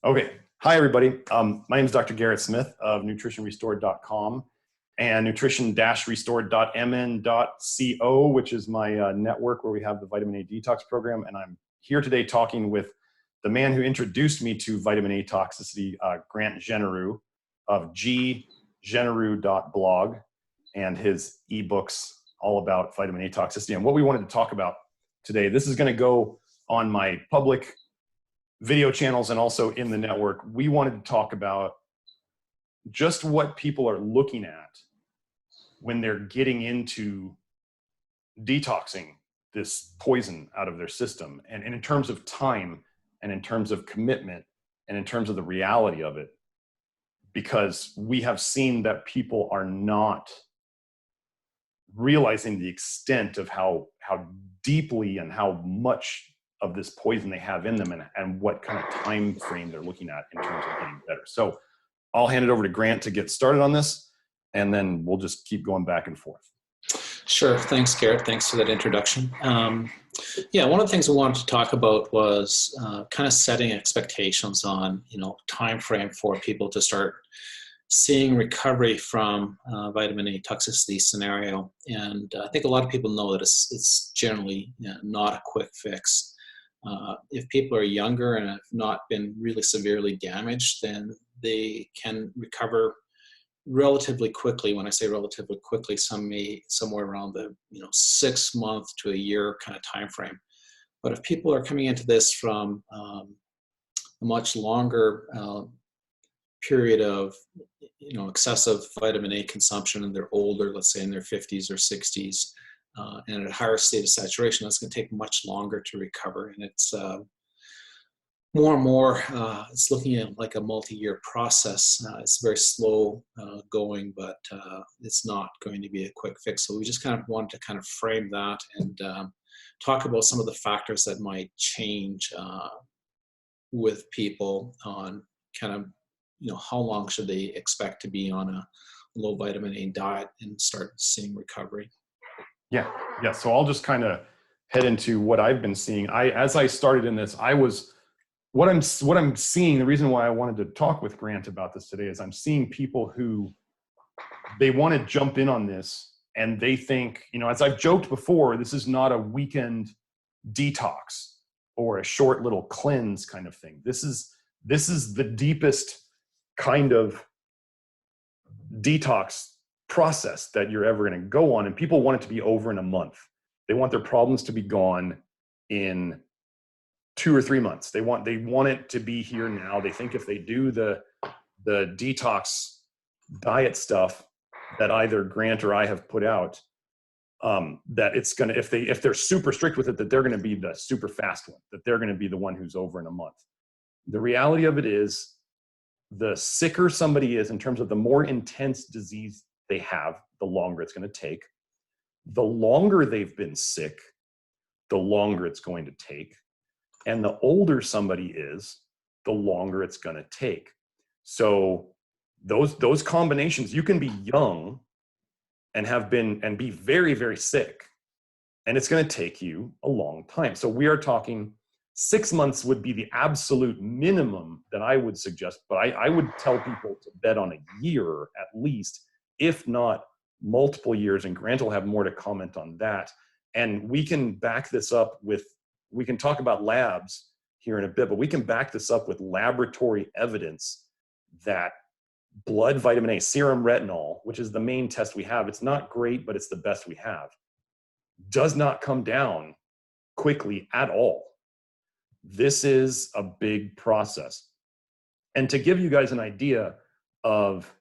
Okay. Hi, everybody. My name is Dr. Garrett Smith of nutritionrestored.com and nutrition-restored.mn.co, which is my network where we have the vitamin A detox program. And I'm here today talking with the man who introduced me to vitamin A toxicity, Grant Genereux of Genereux.blog, and his ebooks all about vitamin A toxicity. And what we wanted to talk about today, this is going to go on my public video channels and also in the network. We wanted to talk about just what people are looking at when they're getting into detoxing this poison out of their system, and in terms of time and in terms of commitment and in terms of the reality of it, because we have seen that people are not realizing the extent of how deeply and how much of this poison they have in them, and what kind of time frame they're looking at in terms of getting better. So I'll hand it over to Grant to get started on this, and then we'll just keep going back and forth. Sure. Thanks, Garrett. Thanks for that introduction. Yeah, one of the things we wanted to talk about was kind of setting expectations on, time frame for people to start seeing recovery from vitamin A toxicity scenario. And I think a lot of people know that it's generally not a quick fix. If people are younger and have not been really severely damaged, then they can recover relatively quickly. When I say relatively quickly, somewhere around the 6 month to a year kind of time frame. But if people are coming into this from a much longer period of excessive vitamin A consumption, and they're older, let's say in their 50s or 60s, and at a higher state of saturation, that's going to take much longer to recover. And it's more and more, it's looking at like a multi-year process. It's very slow going, but it's not going to be a quick fix. So we just kind of wanted to kind of frame that and talk about some of the factors that might change with people on kind of, how long should they expect to be on a low vitamin A diet and start seeing recovery. Yeah. So I'll just kind of head into what I've been seeing. As I started in this, what I'm seeing, the reason why I wanted to talk with Grant about this today is I'm seeing people who, they want to jump in on this, and they think, as I've joked before, this is not a weekend detox or a short little cleanse kind of thing. This is the deepest kind of detox process that you're ever going to go on, and people want it to be over in a month. They want their problems to be gone in 2 or 3 months. They want it to be here now. They think if they do the detox diet stuff that either Grant or I have put out, that it's gonna, if they're super strict with it, that they're going to be the super fast one, that they're going to be the one who's over in a month. The reality of it is, the sicker somebody is, in terms of the more intense disease they have, the longer it's going to take. The longer they've been sick, the longer it's going to take. And the older somebody is, the longer it's going to take. So those combinations, you can be young and be very, very sick, and it's going to take you a long time. So we are talking 6 months would be the absolute minimum that I would suggest, but I would tell people to bet on a year at least, if not multiple years, and Grant will have more to comment on that. And we can back this up with, we can talk about labs here in a bit, but we can back this up with laboratory evidence that blood vitamin A, serum retinol, which is the main test we have, it's not great, but it's the best we have, does not come down quickly at all. This is a big process. And to give you guys an idea of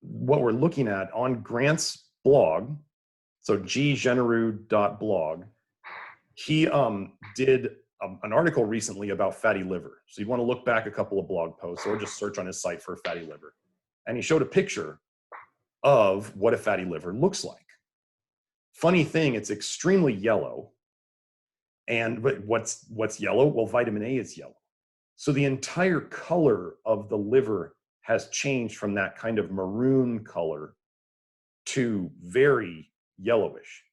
what we're looking at, on Grant's blog, so Genereux.blog, he did an article recently about fatty liver. So you want to look back a couple of blog posts or just search on his site for fatty liver. And he showed a picture of what a fatty liver looks like. Funny thing, it's extremely yellow. But what's yellow? Well, vitamin A is yellow. So the entire color of the liver has changed from that kind of maroon color to very yellowish.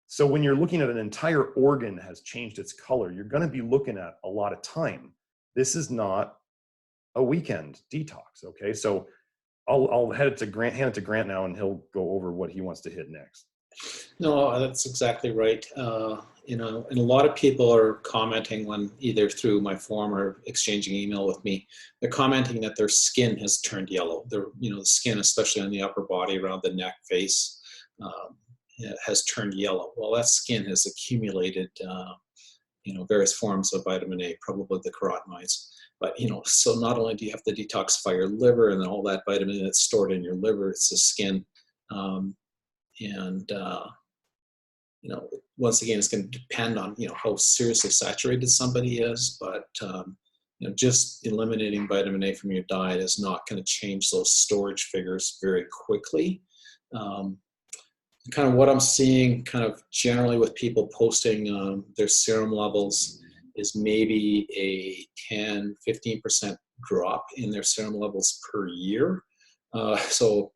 So when you're looking at an entire organ has changed its color, you're going to be looking at a lot of time. This is not a weekend detox. Okay, so I'll hand it to Grant now, and he'll go over what he wants to hit next. No, that's exactly right. You know, and a lot of people are commenting when either through my forum or exchanging email with me, they're commenting that their skin has turned yellow. Their, you know, the skin, especially on the upper body, around the neck, face, has turned yellow. Well, that skin has accumulated, you know, various forms of vitamin A, probably the carotenoids. But, you know, so not only do you have to detoxify your liver and all that vitamin that's stored in your liver, it's the skin. You know, once again, it's going to depend on, you know, how seriously saturated somebody is, but, you know, just eliminating vitamin A from your diet is not going to change those storage figures very quickly. Kind of what I'm seeing kind of generally with people posting their serum levels is maybe a 10-15% drop in their serum levels per year. So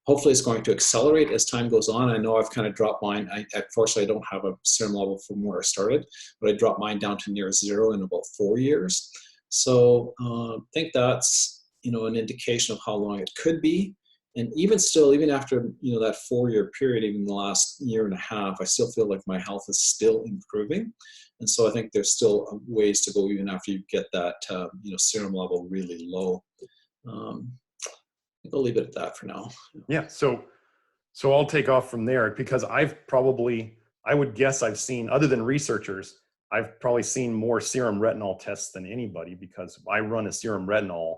hopefully it's going to accelerate as time goes on. I know I've kind of dropped mine. Unfortunately, I don't have a serum level from where I started, but I dropped mine down to near zero in about 4 years. So I think that's, you know, an indication of how long it could be. And even still, even after, you know, that 4-year period, even the last year and a half, I still feel like my health is still improving. And so I think there's still ways to go even after you get that, you know, serum level really low. I'll leave it at that for now. Yeah. So I'll take off from there, because I would guess I've seen, other than researchers, I've probably seen more serum retinol tests than anybody, because I run a serum retinol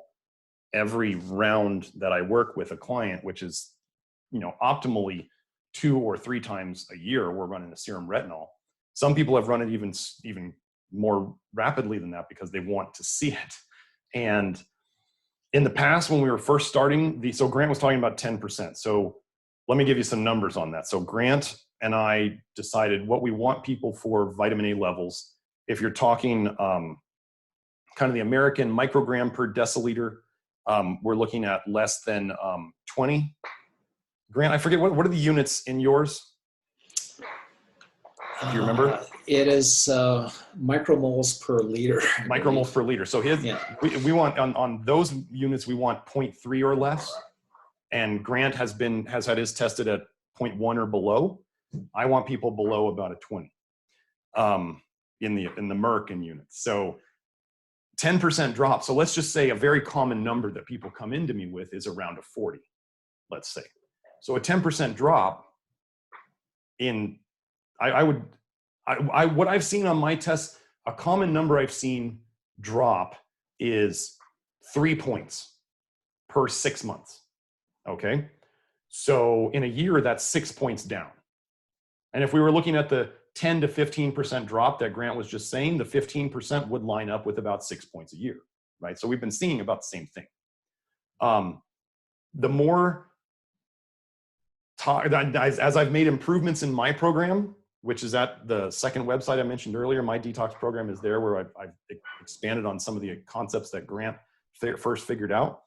every round that I work with a client, which is, you know, optimally 2 or 3 times a year, we're running a serum retinol. Some people have run it even more rapidly than that, because they want to see it. And in the past, when we were first starting, so Grant was talking about 10%. So let me give you some numbers on that. So Grant and I decided what we want people for vitamin A levels. If you're talking kind of the American microgram per deciliter, we're looking at less than 20. Grant, I forget, what are the units in yours? Do you remember? It is micromoles per liter. Micromoles per liter. So we want on those units, we want 0.3 or less. And Grant has had his tested at 0.1 or below. I want people below about a 20 in the Merck units. So 10% drop. So let's just say a very common number that people come into me with is around a 40, let's say. So a 10% drop in, what I've seen on my tests, a common number I've seen drop is 3 points per 6 months. Okay. So in a year, that's 6 points down. And if we were looking at the 10 to 15% drop that Grant was just saying, the 15% would line up with about 6 points a year, right? So we've been seeing about the same thing. The more as I've made improvements in my program, which is at the second website I mentioned earlier, my detox program is there, where I've expanded on some of the concepts that Grant first figured out.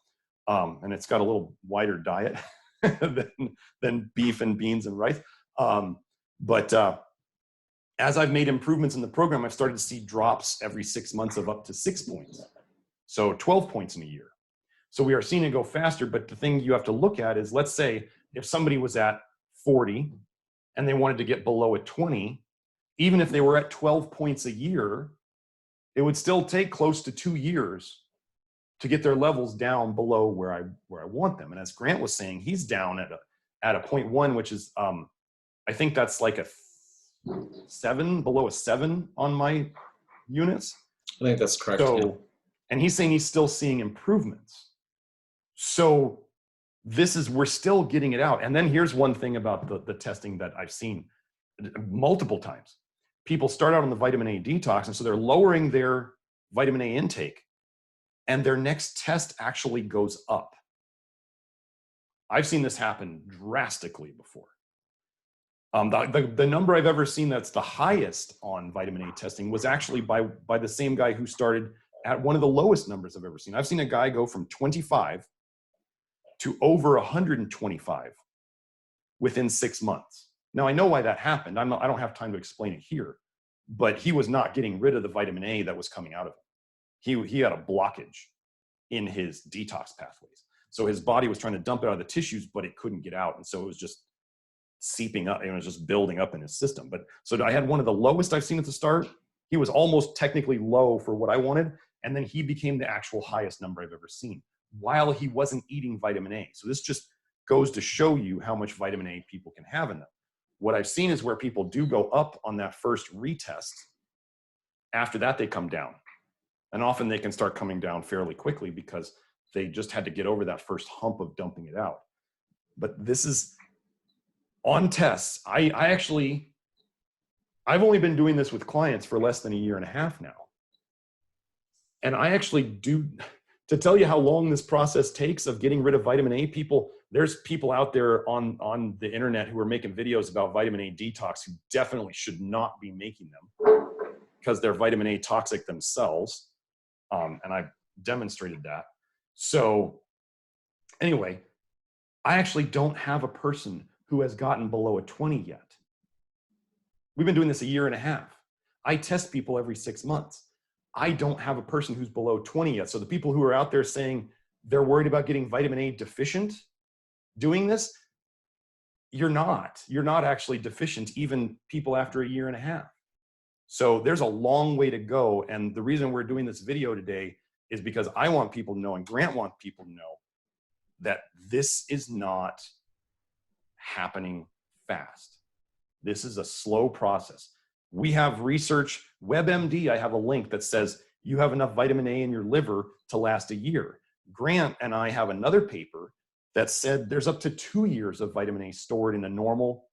And it's got a little wider diet than beef and beans and rice. But as I've made improvements in the program, I've started to see drops every 6 months of up to 6 points. So 12 points in a year. So we are seeing it go faster, but the thing you have to look at is, let's say if somebody was at 40 and they wanted to get below a 20, even if they were at 12 points a year, it would still take close to 2 years to get their levels down below where I want them. And as Grant was saying, he's down at a 0.1, which is, I think that's like a 7, below a 7 on my units. I think that's correct. So, yeah. And he's saying he's still seeing improvements. So we're still getting it out. And then here's one thing about the testing that I've seen multiple times. People start out on the vitamin A detox, and so they're lowering their vitamin A intake, and their next test actually goes up. I've seen this happen drastically before. The number I've ever seen that's the highest on vitamin A testing was actually by the same guy who started at one of the lowest numbers I've ever seen. I've seen a guy go from 25 to over 125 within 6 months. Now, I know why that happened. I don't have time to explain it here, but he was not getting rid of the vitamin A that was coming out of him. He had a blockage in his detox pathways. So his body was trying to dump it out of the tissues, but it couldn't get out. And so it was just seeping up, it was just building up in his system. But so I had one of the lowest I've seen at the start. He was almost technically low for what I wanted. And then he became the actual highest number I've ever seen while he wasn't eating vitamin A. So this just goes to show you how much vitamin A people can have in them. What I've seen is where people do go up on that first retest. After that, they come down. And often they can start coming down fairly quickly because they just had to get over that first hump of dumping it out. But this is on tests. I've only been doing this with clients for less than a year and a half now. And I actually do, to tell you how long this process takes of getting rid of vitamin A, there's people out there on the internet who are making videos about vitamin A detox who definitely should not be making them because they're vitamin A toxic themselves. And I've demonstrated that. So anyway, I actually don't have a person who has gotten below a 20 yet. We've been doing this a year and a half. I test people every 6 months. I don't have a person who's below 20 yet. So the people who are out there saying they're worried about getting vitamin A deficient doing this, you're not actually deficient, even people after a year and a half. So there's a long way to go. And the reason we're doing this video today is because I want people to know, and Grant wants people to know, that this is not happening fast. This is a slow process. We have research, WebMD, I have a link that says you have enough vitamin A in your liver to last a year. Grant and I have another paper that said there's up to 2 years of vitamin A stored in a normal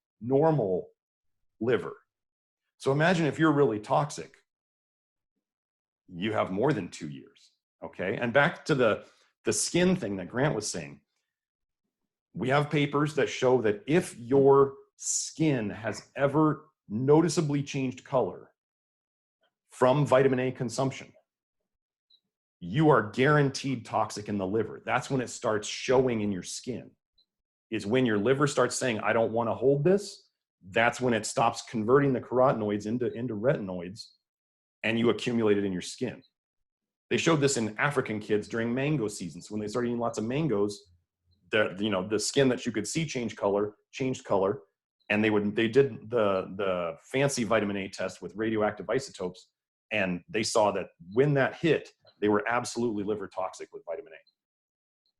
liver. So imagine if you're really toxic, you have more than 2 years, okay? And back to the skin thing that Grant was saying, we have papers that show that if your skin has ever noticeably changed color from vitamin A consumption, you are guaranteed toxic in the liver. That's when it starts showing in your skin, is when your liver starts saying, I don't want to hold this. That's when it stops converting the carotenoids into retinoids, and you accumulate it in your skin. They showed this in African kids during mango season. So when they started eating lots of mangoes, the skin that you could see changed color, and they did the fancy vitamin A test with radioactive isotopes, and they saw that when that hit, they were absolutely liver toxic with vitamin A.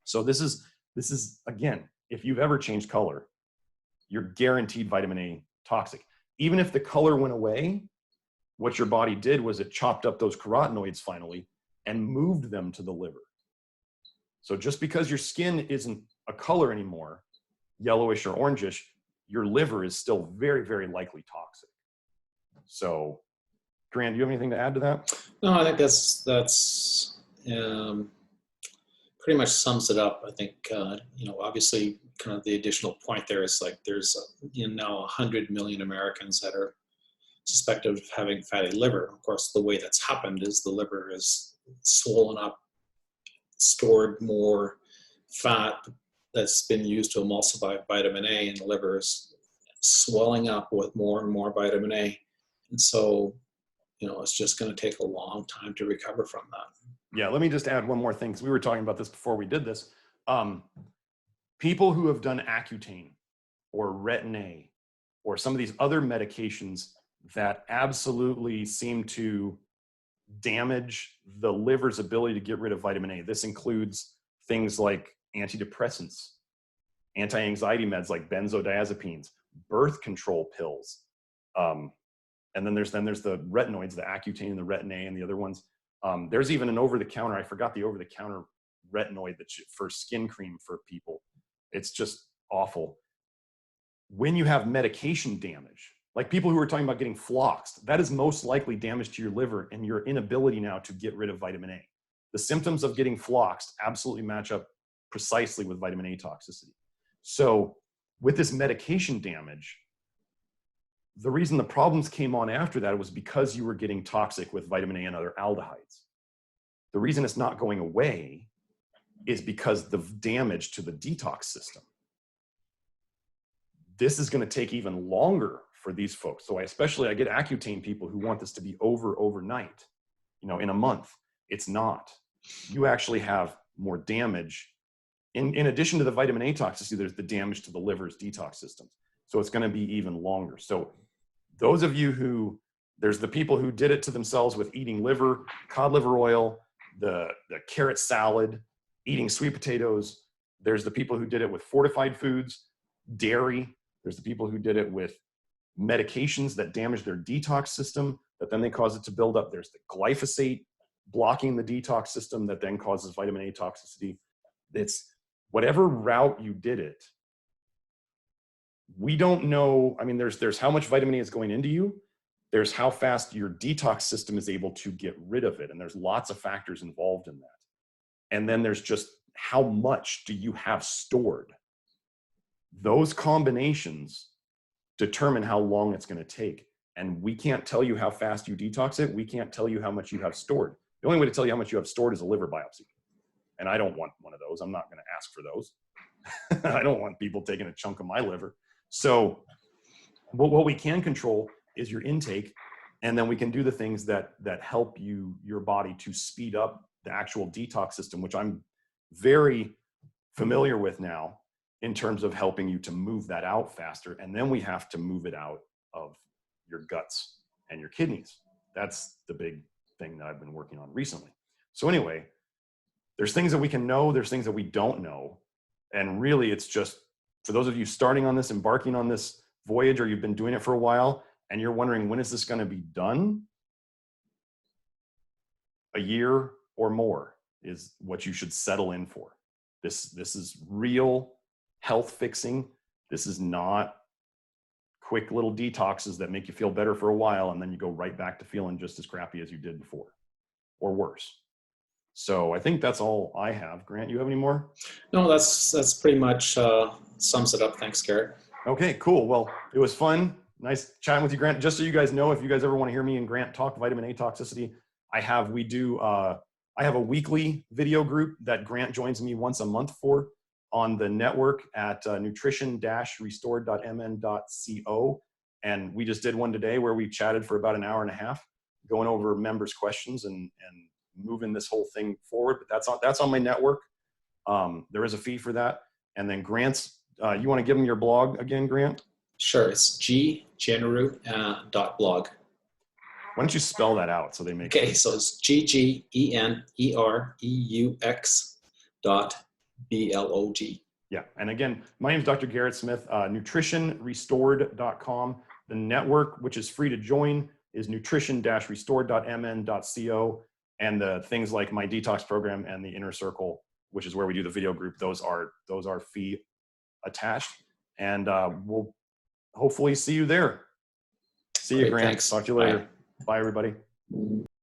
So this is again, if you've ever changed color, you're guaranteed vitamin A toxic. Even if the color went away, what your body did was it chopped up those carotenoids finally and moved them to the liver. So just because your skin isn't a color anymore, yellowish or orangish, your liver is still very, very likely toxic. So, Grant, do you have anything to add to that? No, I think that's pretty much sums it up. I think, obviously kind of the additional point there is like there's now 100 million Americans that are suspected of having fatty liver. Of course, the way that's happened is the liver is swollen up, stored more fat that's been used to emulsify vitamin A, and the liver is swelling up with more and more vitamin A. And so, it's just going to take a long time to recover from that. Yeah, let me just add one more thing, because we were talking about this before we did this. People who have done Accutane or Retin-A or some of these other medications that absolutely seem to damage the liver's ability to get rid of vitamin A. This includes things like antidepressants, anti-anxiety meds like benzodiazepines, birth control pills. And then there's the retinoids, the Accutane and the Retin-A and the other ones. There's even an over-the-counter, I forgot the over-the-counter retinoid for skin cream for people. It's just awful. When you have medication damage, like people who are talking about getting floxed, that is most likely damage to your liver and your inability now to get rid of vitamin A. The symptoms of getting floxed absolutely match up precisely with vitamin A toxicity. So with this medication damage, the reason the problems came on after that was because you were getting toxic with vitamin A and other aldehydes. The reason it's not going away is because the damage to the detox system. This is going to take even longer for these folks. So I get Accutane people who want this to be overnight, in a month. It's not. You actually have more damage. In addition to the vitamin A toxicity, there's the damage to the liver's detox systems. So it's going to be even longer. So those of you who, there's the people who did it to themselves with eating liver, cod liver oil, the carrot salad, eating sweet potatoes. There's the people who did it with fortified foods, dairy. There's the people who did it with medications that damage their detox system, that then they cause it to build up. There's the glyphosate blocking the detox system that then causes vitamin A toxicity. It's whatever route you did it. We don't know. I mean, there's how much vitamin A is going into you. There's how fast your detox system is able to get rid of it. And there's lots of factors involved in that. And then there's just how much do you have stored? Those combinations determine how long it's going to take. And we can't tell you how fast you detox it. We can't tell you how much you have stored. The only way to tell you how much you have stored is a liver biopsy. And I don't want one of those. I'm not going to ask for those. I don't want people taking a chunk of my liver. So what we can control is your intake. And then we can do the things that help your body to speed up the actual detox system, which I'm very familiar with now in terms of helping you to move that out faster. And then we have to move it out of your guts and your kidneys. That's the big thing that I've been working on recently. So anyway, there's things that we can know, there's things that we don't know. And really it's just, for those of you starting on this, embarking on this voyage, or you've been doing it for a while, and you're wondering, when is this going to be done? A year or more is what you should settle in for. This is real health fixing. This is not quick little detoxes that make you feel better for a while, and then you go right back to feeling just as crappy as you did before, or worse. So I think that's all I have. Grant, you have any more? No, that's pretty much sums it up. Thanks, Garrett. Okay, cool. Well, it was fun. Nice chatting with you, Grant. Just so you guys know, if you guys ever want to hear me and Grant talk vitamin A toxicity, I have a weekly video group that Grant joins me once a month for on the network at nutrition-restored.mn.co. And we just did one today where we chatted for about an hour and a half, going over members' questions and moving this whole thing forward. But that's on my network. There is a fee for that. And then Grant's, you want to give them your blog again, Grant? Sure, it's Genereux .blog. Why don't you spell that out so they make Okay, so it's GGENEREUX.blog. Yeah, and again, my name is Dr. Garrett Smith, nutritionrestored.com. The network, which is free to join, is nutrition-restored.mn.co. And the things like my detox program and the Inner Circle, which is where we do the video group, those are fee attached. And we'll hopefully see you there. See you, Grant. Thanks. Talk to you later. Bye, everybody.